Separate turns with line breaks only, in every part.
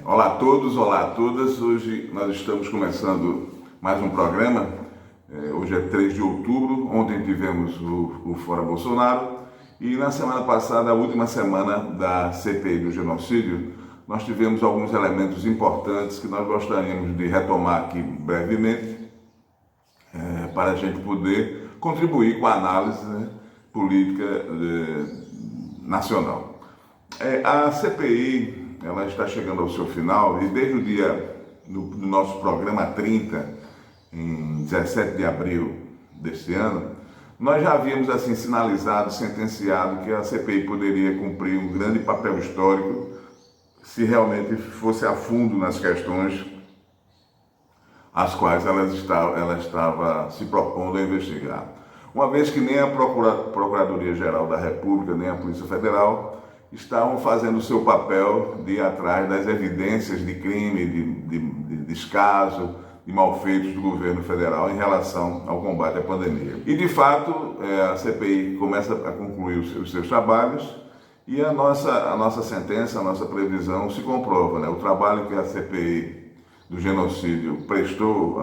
Olá a todos, olá a todas. Hoje nós estamos começando mais um programa. Hoje é 3 de outubro, ontem tivemos o Fora Bolsonaro e na semana passada, a última semana da CPI do genocídio, nós tivemos alguns elementos importantes que nós gostaríamos de retomar aqui brevemente para a gente poder contribuir com a análise política nacional. A CPI ela está chegando ao seu final e desde o dia do nosso programa 30, em 17 de abril deste ano, nós já havíamos assim sinalizado, sentenciado que a CPI poderia cumprir um grande papel histórico se realmente fosse a fundo nas questões as quais ela estava se propondo a investigar. Uma vez que nem a Procuradoria-Geral da República, nem a Polícia Federal estavam fazendo o seu papel de ir atrás das evidências de crime, de descaso, de malfeitos do governo federal em relação ao combate à pandemia. E, de fato, a CPI começa a concluir os seus trabalhos e a nossa sentença, a nossa previsão se comprova. O trabalho que a CPI do genocídio prestou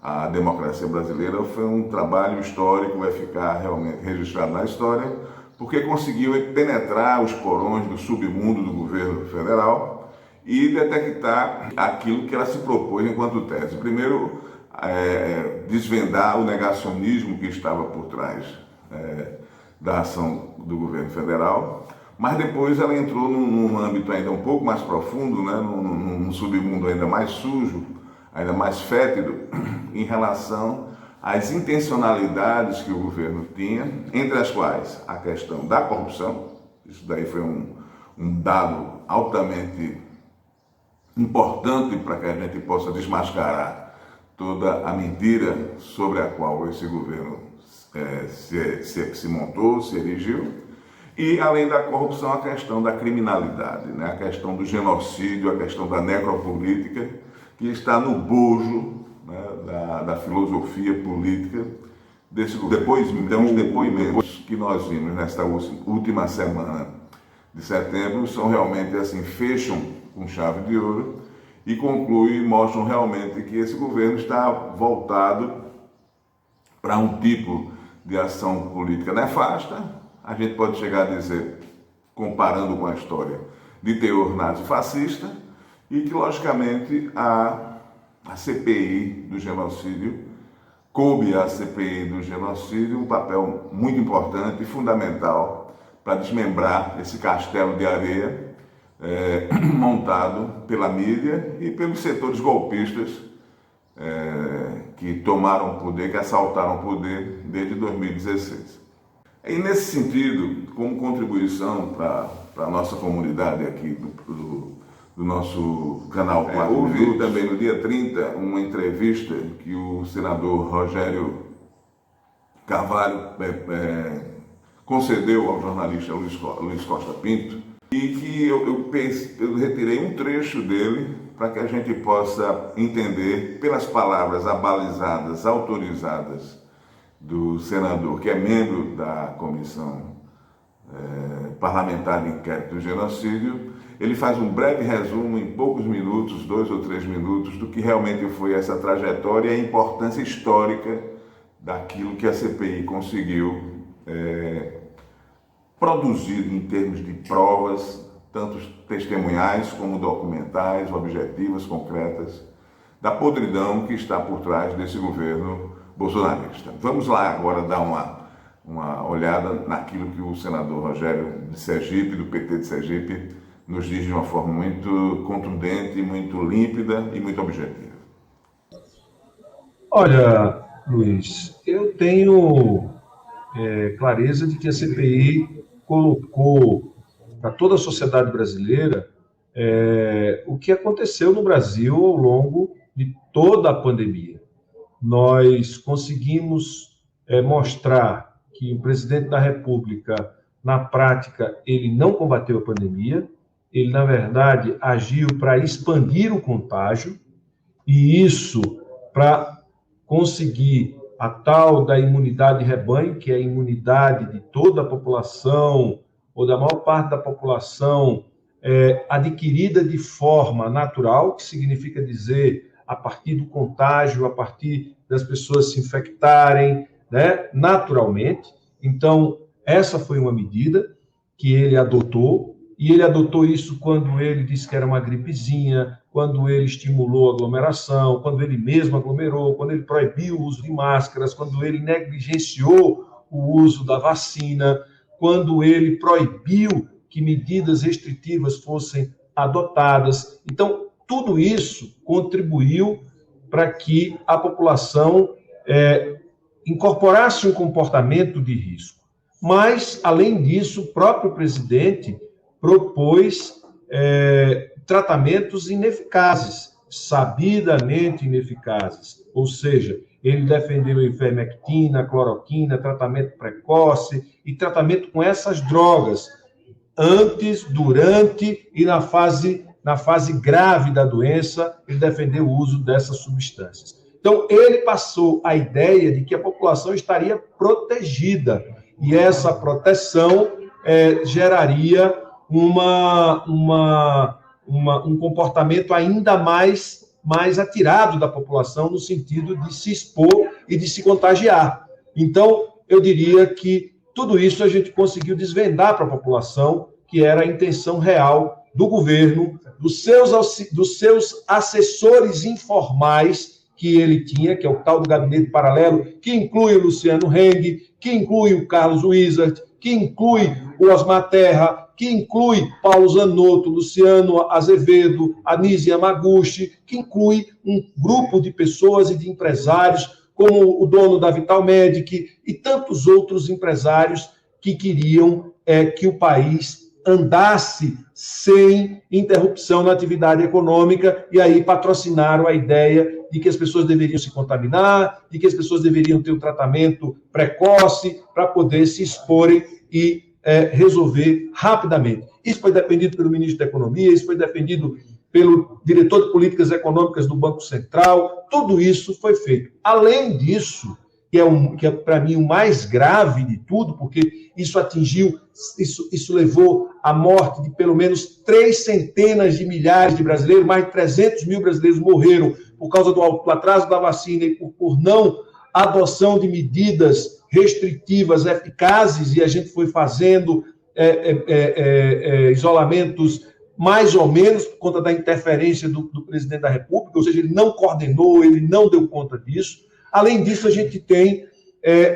à democracia brasileira foi um trabalho histórico, vai ficar realmente registrado na história, porque conseguiu penetrar os porões do submundo do governo federal e detectar aquilo que ela se propôs enquanto tese. Primeiro, desvendar o negacionismo que estava por trás da ação do governo federal, mas depois ela entrou num âmbito ainda um pouco mais profundo, num submundo ainda mais sujo, ainda mais fétido, em relação às intencionalidades que o governo tinha, entre as quais a questão da corrupção. Isso daí foi um dado altamente importante para que a gente possa desmascarar toda a mentira sobre a qual esse governo se montou, se erigiu. E, além da corrupção, a questão da criminalidade, a questão do genocídio, a questão da necropolítica, que está no bojo da filosofia política desse governo. Então, os depoimentos que nós vimos nesta última semana de setembro são realmente assim, fecham com chave de ouro e concluem, mostram realmente que esse governo está voltado para um tipo de ação política nefasta. A gente pode chegar a dizer, comparando com a história, de teor nazifascista, e que, logicamente, a CPI do genocídio, coube à CPI do genocídio um papel muito importante e fundamental para desmembrar esse castelo de areia montado pela mídia e pelos setores golpistas que tomaram o poder, que assaltaram o poder desde 2016. E nesse sentido, como contribuição para a nossa comunidade aqui do nosso canal 4 houve também no dia 30 uma entrevista que o senador Rogério Carvalho concedeu ao jornalista Luiz Costa Pinto, e que eu retirei um trecho dele para que a gente possa entender pelas palavras abalizadas, autorizadas do senador, que é membro da Comissão Parlamentar de Inquérito do Genocídio. Ele faz um breve resumo em poucos minutos, 2 ou 3 minutos, do que realmente foi essa trajetória e a importância histórica daquilo que a CPI conseguiu produzir em termos de provas, tanto testemunhais como documentais, objetivas, concretas, da podridão que está por trás desse governo bolsonarista. Vamos lá agora dar uma olhada naquilo que o senador Rogério de Sergipe, do PT de Sergipe, nos diz de uma forma muito contundente, muito límpida e muito objetiva.
Olha, Luiz, eu tenho clareza de que a CPI colocou para toda a sociedade brasileira o que aconteceu no Brasil ao longo de toda a pandemia. Nós conseguimos mostrar que o presidente da República, na prática, ele não combateu a pandemia, ele, na verdade, agiu para expandir o contágio, e isso para conseguir a tal da imunidade de rebanho, que é a imunidade de toda a população, ou da maior parte da população, adquirida de forma natural, que significa dizer a partir do contágio, a partir das pessoas se infectarem, né, naturalmente. Então, essa foi uma medida que ele adotou, e ele adotou isso quando ele disse que era uma gripezinha, quando ele estimulou a aglomeração, quando ele mesmo aglomerou, quando ele proibiu o uso de máscaras, quando ele negligenciou o uso da vacina, quando ele proibiu que medidas restritivas fossem adotadas. Então, tudo isso contribuiu para que a população incorporasse um comportamento de risco. Mas, além disso, o próprio presidente propôs tratamentos ineficazes, sabidamente ineficazes. Ou seja, ele defendeu a ivermectina, a cloroquina, tratamento precoce e tratamento com essas drogas, antes, durante e na fase grave da doença, ele defendeu o uso dessas substâncias. Então, ele passou a ideia de que a população estaria protegida, e essa proteção geraria um comportamento ainda mais atirado da população, no sentido de se expor e de se contagiar. Então, eu diria que tudo isso a gente conseguiu desvendar para a população, que era a intenção real do governo, dos seus assessores informais que ele tinha, que é o tal do gabinete paralelo, que inclui o Luciano Heng, que inclui o Carlos Wizard, que inclui o Osmar Terra, que inclui Paulo Zanotto, Luciano Azevedo, Anísio Yamaguchi, que inclui um grupo de pessoas e de empresários, como o dono da Vital Medic e tantos outros empresários que queriam que o país andasse sem interrupção na atividade econômica, e aí patrocinaram a ideia de que as pessoas deveriam se contaminar, de que as pessoas deveriam ter um tratamento precoce para poder se exporem e resolver rapidamente. Isso foi defendido pelo ministro da Economia, isso foi defendido pelo diretor de políticas econômicas do Banco Central, tudo isso foi feito. Além disso, que é para mim o mais grave de tudo, porque isso levou à morte de pelo menos 300 de milhares de brasileiros, mais de 300 mil brasileiros morreram por causa do atraso da vacina e por não adoção de medidas restritivas eficazes, e a gente foi fazendo isolamentos mais ou menos por conta da interferência do presidente da República, ou seja, ele não coordenou, ele não deu conta disso. Além disso, a gente tem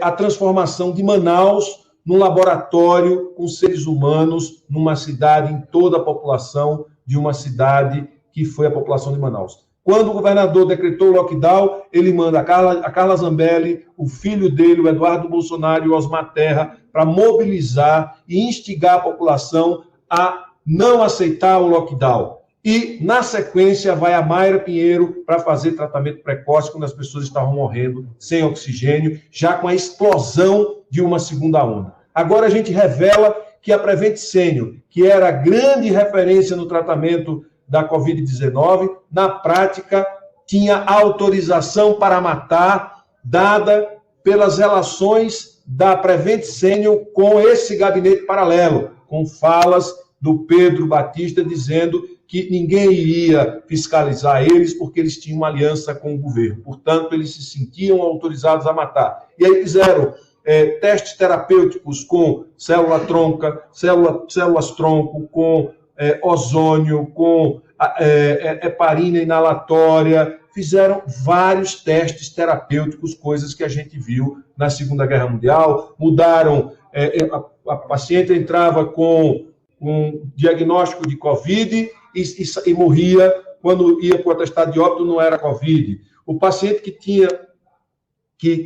a transformação de Manaus num laboratório com seres humanos, numa cidade, em toda a população de uma cidade que foi a população de Manaus. Quando o governador decretou o lockdown, ele manda a Carla Zambelli, o filho dele, o Eduardo Bolsonaro e o Osmar Terra, para mobilizar e instigar a população a não aceitar o lockdown. E, na sequência, vai a Mayra Pinheiro para fazer tratamento precoce quando as pessoas estavam morrendo sem oxigênio, já com a explosão de uma segunda onda. Agora a gente revela que a Prevent Senior, que era a grande referência no tratamento da Covid-19, na prática, tinha autorização para matar, dada pelas relações da Prevent Senior com esse gabinete paralelo, com falas do Pedro Batista dizendo que ninguém iria fiscalizar eles porque eles tinham uma aliança com o governo. Portanto, eles se sentiam autorizados a matar. E aí fizeram testes terapêuticos com células tronco, com ozônio, com heparina inalatória, fizeram vários testes terapêuticos, coisas que a gente viu na Segunda Guerra Mundial, mudaram, a paciente entrava com um diagnóstico de Covid e morria quando ia para o atestado de óbito, não era Covid. O paciente que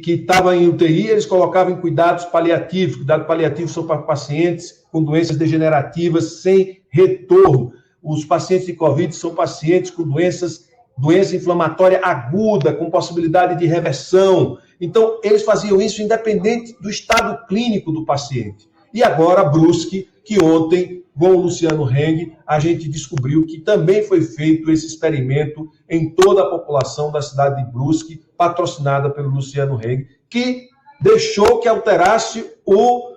estava em UTI, eles colocavam em cuidados paliativos. Cuidados paliativos são para pacientes com doenças degenerativas sem retorno. Os pacientes de Covid são pacientes com doença inflamatória aguda, com possibilidade de reversão. Então, eles faziam isso independente do estado clínico do paciente. e agora Brusque, que ontem, com o Luciano Heng, a gente descobriu que também foi feito esse experimento em toda a população da cidade de Brusque, patrocinada pelo Luciano Heng, que deixou que alterasse o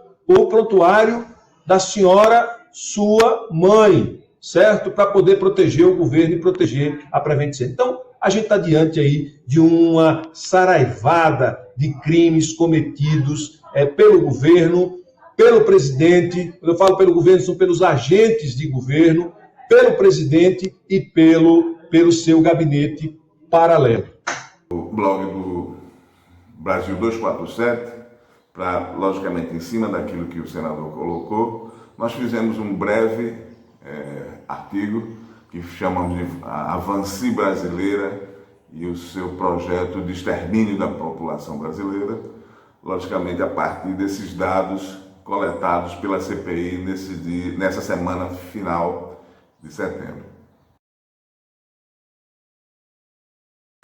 prontuário da senhora, sua mãe, certo? Para poder proteger o governo e proteger a Prevent Senior. Então, a gente está diante aí de uma saraivada de crimes cometidos pelo governo, pelo presidente. Quando eu falo pelo governo, são pelos agentes de governo, pelo presidente e pelo seu gabinete paralelo.
O blog do Brasil 247, logicamente em cima daquilo que o senador colocou, nós fizemos um breve artigo que chamamos de Avanci Brasileira e o seu projeto de extermínio da população brasileira, logicamente a partir desses dados coletados pela CPI nessa semana final de setembro.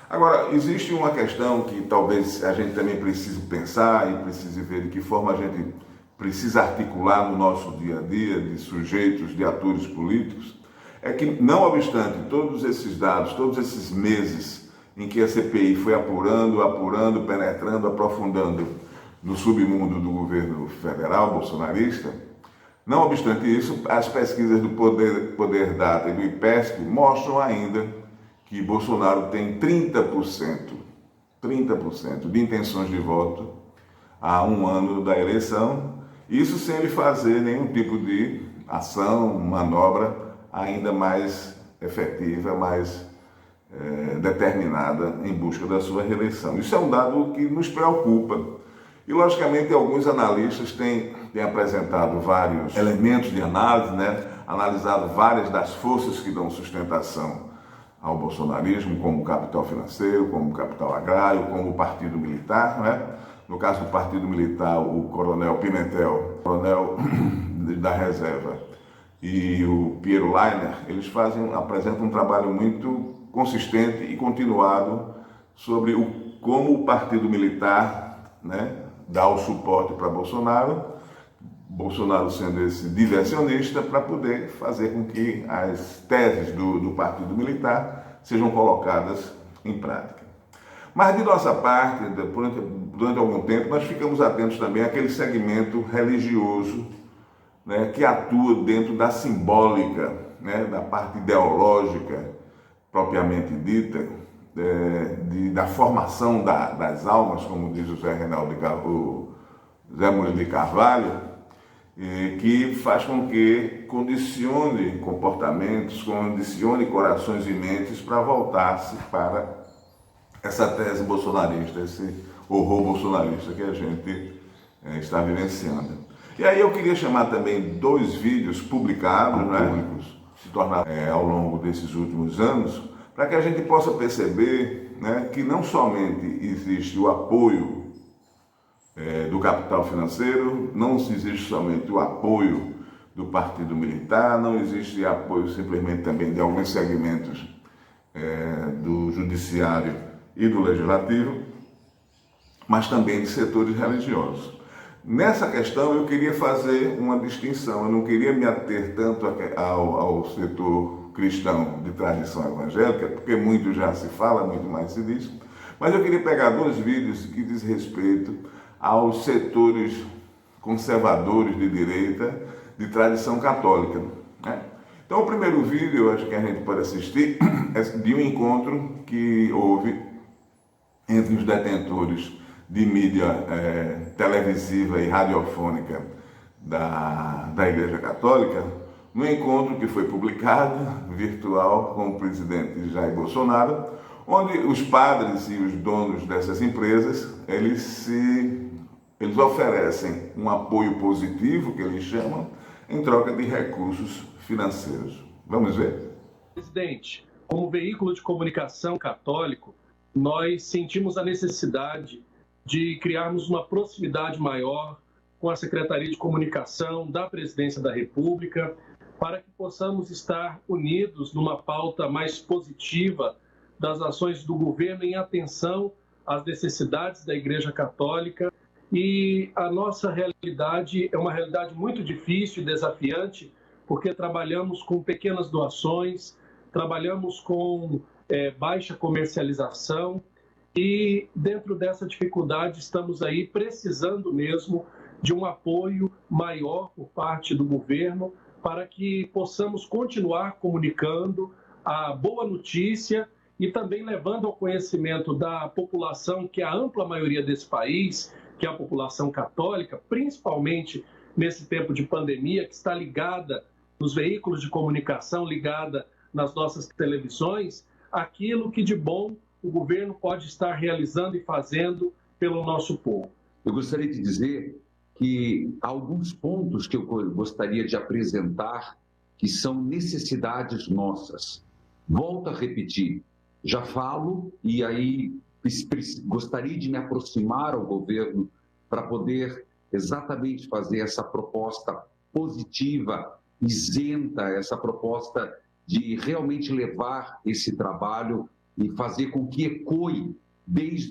Agora, existe uma questão que talvez a gente também precise pensar e precise ver de que forma a gente precisa articular no nosso dia a dia de sujeitos, de atores políticos, é que, não obstante todos esses dados, todos esses meses em que a CPI foi apurando, penetrando, aprofundando no submundo do governo federal bolsonarista, não obstante isso, as pesquisas do Poder Data e do IPESP mostram ainda que Bolsonaro tem 30% de intenções de voto há um ano da eleição, isso sem ele fazer nenhum tipo de ação, manobra ainda mais efetiva, mais determinada em busca da sua reeleição. Isso é um dado que nos preocupa. E, logicamente, alguns analistas têm apresentado vários elementos de análise, analisado várias das forças que dão sustentação ao bolsonarismo, como o capital financeiro, como o capital agrário, como o partido militar. No caso do partido militar, o coronel Pimentel, coronel da reserva, e o Piero Leiner, eles apresentam um trabalho muito consistente e continuado sobre como o partido militar dá o suporte para Bolsonaro sendo esse diversionista, para poder fazer com que as teses do partido militar sejam colocadas em prática. Mas, de nossa parte, durante algum tempo, nós ficamos atentos também àquele segmento religioso que atua dentro da simbólica, da parte ideológica propriamente dita, da formação das almas, como diz o Zé Murilo de Carvalho, que faz com que condicione comportamentos, condicione corações e mentes para voltar-se para essa tese bolsonarista, esse horror bolsonarista que a gente está vivenciando. E aí eu queria chamar também 2 vídeos publicados, públicos, se tornaram ao longo desses últimos anos, para que a gente possa perceber que não somente existe o apoio do capital financeiro, não existe somente o apoio do partido militar, não existe apoio simplesmente também de alguns segmentos do judiciário e do legislativo, mas também de setores religiosos. Nessa questão eu queria fazer uma distinção, eu não queria me ater tanto ao setor cristão de tradição evangélica, porque muito já se fala, muito mais se diz, mas eu queria pegar 2 vídeos que diz respeito aos setores conservadores de direita de tradição católica. Então o primeiro vídeo, eu acho que a gente pode assistir, é de um encontro que houve entre os detentores de mídia televisiva e radiofônica da Igreja Católica, no encontro que foi publicado, virtual, com o presidente Jair Bolsonaro, onde os padres e os donos dessas empresas, eles oferecem um apoio positivo, que eles chamam, em troca de recursos financeiros. Vamos ver?
Presidente, como veículo de comunicação católico, nós sentimos a necessidade de criarmos uma proximidade maior com a Secretaria de Comunicação da Presidência da República, para que possamos estar unidos numa pauta mais positiva das ações do governo em atenção às necessidades da Igreja Católica e a nossa realidade é uma realidade muito difícil e desafiante, porque trabalhamos com pequenas doações, trabalhamos com baixa comercialização e dentro dessa dificuldade estamos aí precisando mesmo de um apoio maior por parte do governo para que possamos continuar comunicando a boa notícia e também levando ao conhecimento da população, que é a ampla maioria desse país, que é a população católica, principalmente nesse tempo de pandemia, que está ligada nos veículos de comunicação, ligada nas nossas televisões, aquilo que de bom o governo pode estar realizando e fazendo pelo nosso povo.
Eu gostaria de dizer que há alguns pontos que eu gostaria de apresentar que são necessidades nossas. Volto a repetir, já falo e aí gostaria de me aproximar ao governo para poder exatamente fazer essa proposta positiva, isenta, essa proposta de realmente levar esse trabalho e fazer com que ecoe desde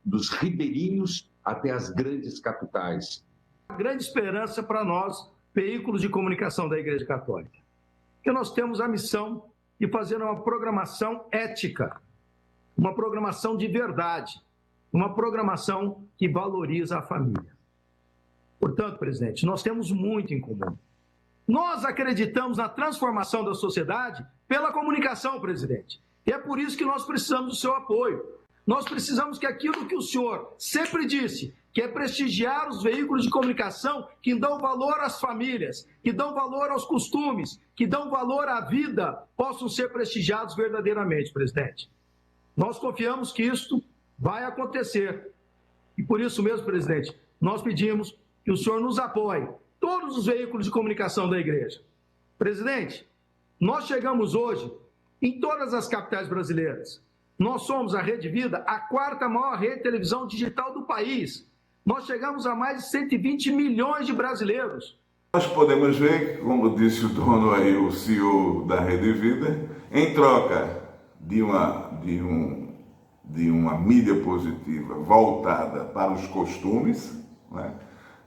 dos ribeirinhos até as grandes capitais.
A grande esperança para nós, veículos de comunicação da Igreja Católica, que nós temos a missão de fazer uma programação ética, uma programação de verdade, uma programação que valoriza a família. Portanto, presidente, nós temos muito em comum. Nós acreditamos na transformação da sociedade pela comunicação, presidente. E é por isso que nós precisamos do seu apoio. Nós precisamos que aquilo que o senhor sempre disse, que é prestigiar os veículos de comunicação que dão valor às famílias, que dão valor aos costumes, que dão valor à vida, possam ser prestigiados verdadeiramente, presidente. Nós confiamos que isto vai acontecer. E por isso mesmo, presidente, nós pedimos que o senhor nos apoie, todos os veículos de comunicação da igreja. Presidente, nós chegamos hoje em todas as capitais brasileiras. Nós somos a Rede Vida, a quarta maior rede de televisão digital do país. Nós chegamos a mais de 120 milhões de brasileiros.
Nós podemos ver, como disse o dono aí, o CEO da Rede Vida, em troca de uma mídia positiva voltada para os costumes, né?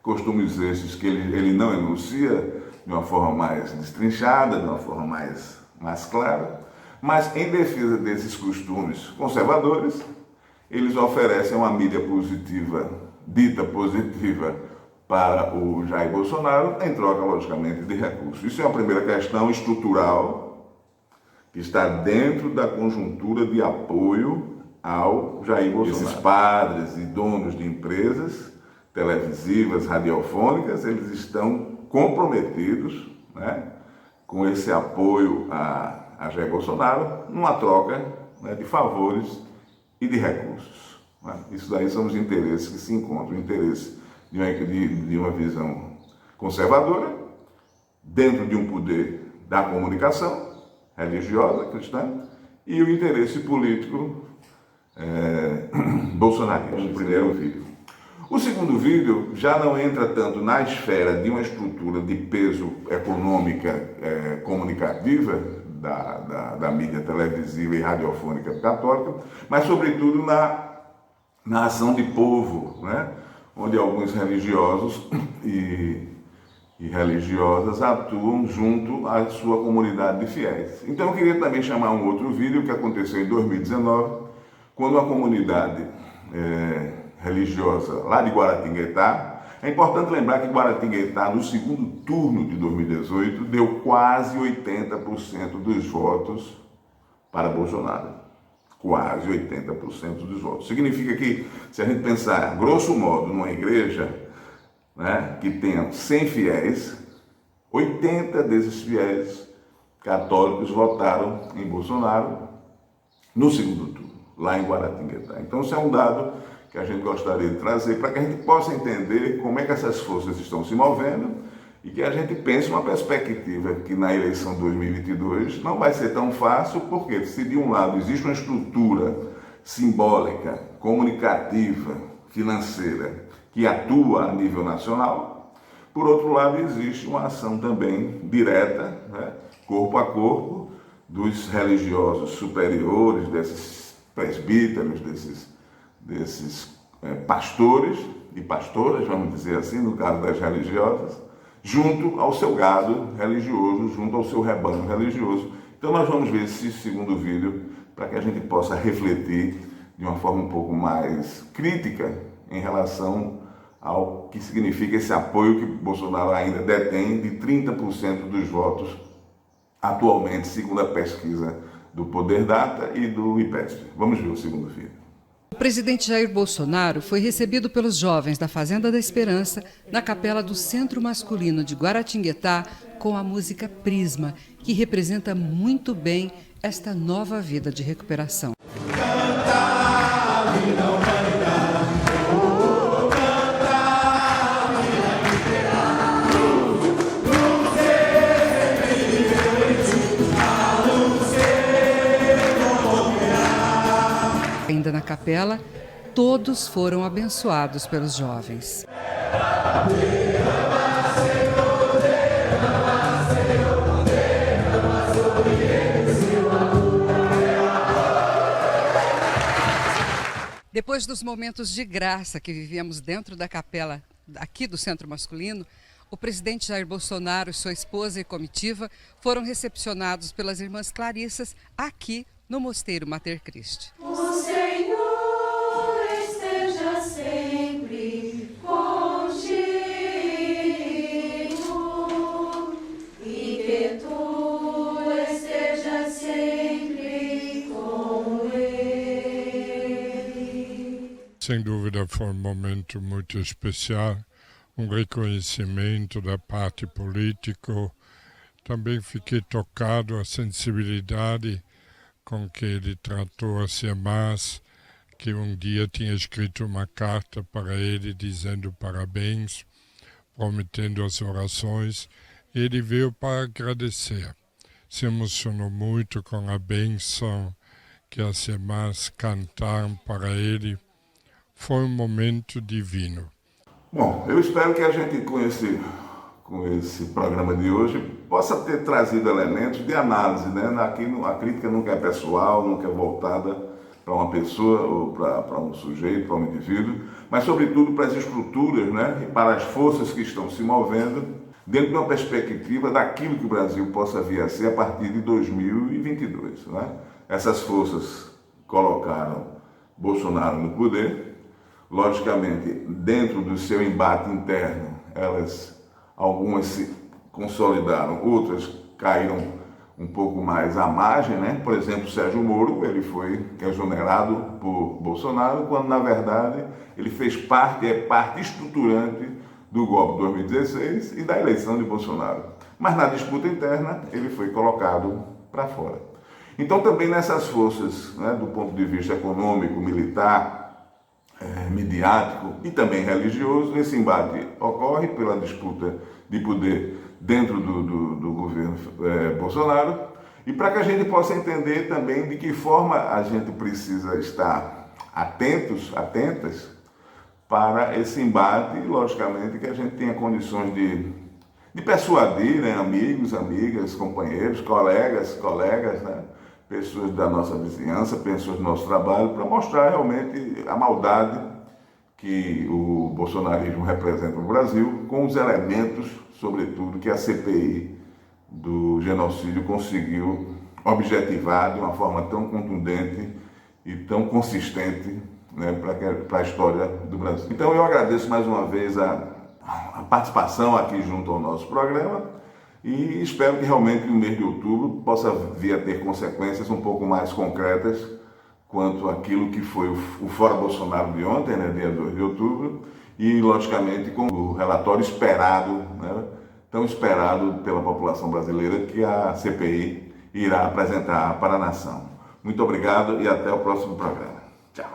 Costumes esses que ele não enuncia de uma forma mais destrinchada, de uma forma mais clara, mas em defesa desses costumes conservadores, eles oferecem uma mídia positiva, dita positiva, para o Jair Bolsonaro, em troca, logicamente, de recursos. Isso é a primeira questão estrutural que está dentro da conjuntura de apoio ao Jair Bolsonaro. Esses padres e donos de empresas televisivas, radiofônicas, eles estão comprometidos, né, com esse apoio a Jair Bolsonaro, numa troca, né, de favores e de recursos. Né? Isso daí são os interesses que se encontram, o interesse de uma visão conservadora, dentro de um poder da comunicação religiosa, cristã, e o interesse político bolsonarista, no primeiro vídeo. O segundo vídeo já não entra tanto na esfera de uma estrutura de peso econômica comunicativa da mídia televisiva e radiofônica católica, mas sobretudo na ação de povo, né? Onde alguns religiosos e religiosas atuam junto à sua comunidade de fiéis. Então eu queria também chamar um outro vídeo que aconteceu em 2019, quando a comunidade religiosa lá de Guaratinguetá, é importante lembrar que Guaratinguetá, no segundo turno de 2018, deu quase 80% dos votos para Bolsonaro. Quase 80% dos votos. Significa que, se a gente pensar, grosso modo, numa igreja, né, que tenha 100 fiéis, 80 desses fiéis católicos votaram em Bolsonaro no segundo turno, lá em Guaratinguetá. Então, isso é um dado que a gente gostaria de trazer para que a gente possa entender como é que essas forças estão se movendo e que a gente pense uma perspectiva que na eleição de 2022 não vai ser tão fácil, porque se de um lado existe uma estrutura simbólica, comunicativa, financeira, que atua a nível nacional, por outro lado existe uma ação também direta, né, corpo a corpo, dos religiosos superiores, desses presbíteros, desses pastores, e pastoras, vamos dizer assim, no caso das religiosas, junto ao seu gado religioso, junto ao seu rebanho religioso. Então nós vamos ver esse segundo vídeo para que a gente possa refletir de uma forma um pouco mais crítica em relação ao que significa esse apoio que Bolsonaro ainda detém de 30% dos votos atualmente, segundo a pesquisa do Poder Data e do IPESP. Vamos ver o segundo vídeo.
O presidente Jair Bolsonaro foi recebido pelos jovens da Fazenda da Esperança na capela do Centro Masculino de Guaratinguetá com a música Prisma, que representa muito bem esta nova vida de recuperação. Ainda na capela, todos foram abençoados pelos jovens. Depois dos momentos de graça que vivíamos dentro da capela aqui do Centro Masculino, o presidente Jair Bolsonaro, sua esposa e comitiva foram recepcionados pelas irmãs Clarissas aqui no Mosteiro Mater Christi.
O Senhor esteja sempre contigo e que tu estejas sempre com ele.
Sem dúvida foi um momento muito especial, um reconhecimento da parte política. Também fiquei tocado a sensibilidade com que ele tratou a SEMAS, que um dia tinha escrito uma carta para ele dizendo parabéns, prometendo as orações. Ele veio para agradecer. Se emocionou muito com a bênção que a SEMAS cantaram para ele. Foi um momento divino.
Bom, eu espero que a gente com esse programa de hoje possa ter trazido elementos de análise, né? Aqui a crítica nunca é pessoal, nunca é voltada para uma pessoa ou para um sujeito, para um indivíduo, mas sobretudo para as estruturas, né? E para as forças que estão se movendo dentro de uma perspectiva daquilo que o Brasil possa vir a ser a partir de 2022, né? Essas forças colocaram Bolsonaro no poder. Logicamente, dentro do seu embate interno, algumas se consolidaram, outras caíram um pouco mais à margem, né? Por exemplo, Sérgio Moro, ele foi exonerado por Bolsonaro, quando na verdade ele é parte estruturante do golpe de 2016 e da eleição de Bolsonaro. Mas na disputa interna ele foi colocado para fora. Então também nessas forças, né, do ponto de vista econômico, militar, midiático e também religioso, esse embate ocorre pela disputa de poder dentro do governo Bolsonaro, e para que a gente possa entender também de que forma a gente precisa estar atentas para esse embate, e logicamente que a gente tenha condições de persuadir, né, amigos, amigas, companheiros, colegas, né, pessoas da nossa vizinhança, pessoas do nosso trabalho, para mostrar realmente a maldade que o bolsonarismo representa no Brasil, com os elementos, sobretudo, que a CPI do genocídio conseguiu objetivar de uma forma tão contundente e tão consistente, né, para a história do Brasil. Então eu agradeço mais uma vez a participação aqui junto ao nosso programa, e espero que realmente no mês de outubro possa vir a ter consequências um pouco mais concretas quanto àquilo que foi o Fora Bolsonaro de ontem, né, dia 2 de outubro, e logicamente com o relatório esperado, né, tão esperado pela população brasileira, que a CPI irá apresentar para a nação. Muito obrigado e até o próximo programa. Tchau.